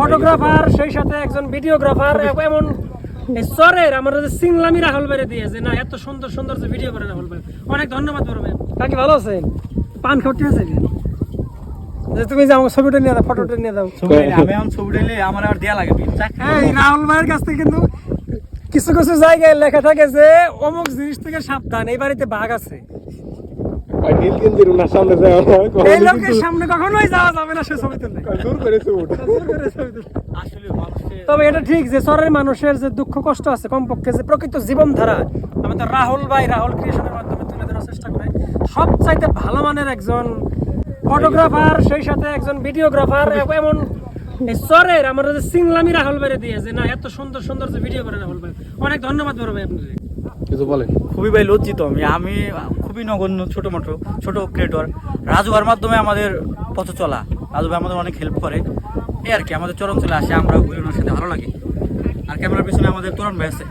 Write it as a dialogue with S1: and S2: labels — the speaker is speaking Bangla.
S1: ফটোগ্রাফার, সেই সাথে একজন ভিডিওগ্রাফার। এমন এই চরের আমার যে সিংলামি রাহুল ভাই দিয়ে যে না এত সুন্দর সুন্দর যে ভিডিও করে রাহুল ভাই, অনেক ধন্যবাদ বড় ভাই। কাকি ভালো আছেন? পান খাওয়াতে আছে যে তুমি যে আমার ছবিটা নিয়ে দাও, ফটোটা নিয়ে দাও।
S2: আমি এখন ছবি নিলে আমার আর দেয়া লাগে।
S1: এই রাহুল ভাইয়ের কাছ থেকে কিন্তু কিছু কিছু জায়গায় লেখা থাকে যে অমুক জিনিস থেকে সাবধান, এই বাড়িতে বাঘ আছে। এই লোকের সামনে কখনোই যাওয়া যাবে না সে ছবি তুলতে। তবে এটা ঠিক যে শহরের মানুষের যে দুঃখ কষ্ট আছে, কমপক্ষে যে প্রকৃত জীবনধারা আমাদের রাহুল ভাই রাহুল ক্রিয়েশনের মাধ্যমে তুলে ধরার চেষ্টা করে। সবচাইতে ভালো মানের একজন ফটোগ্রাফার, সেই সাথে একজন ভিডিওগ্রাফার। এমন এই চরের আমার যে সিংলামি রাহুল ভাই দিয়ে যে না এত সুন্দর সুন্দর যে ভিডিও করে রাহুল ভাই, অনেক ধন্যবাদ বড় ভাই আপনাদের।
S3: কিছু বলেন।
S2: খুবই ভাই লজ্জিত আমি খুবই নগণ্য ছোট ক্রিয়েটর। রাজু ভাইয়ের মাধ্যমে আমাদের পথ চলা, রাজু ভাই আমাদের অনেক হেল্প করে। এই আর কি, আমাদের চরম চলে আসে, আমরা ঘুরে ওনার সাথে ভালো লাগে। আর ক্যামেরার পিছনে আমাদের তরুণ ভাই আছে।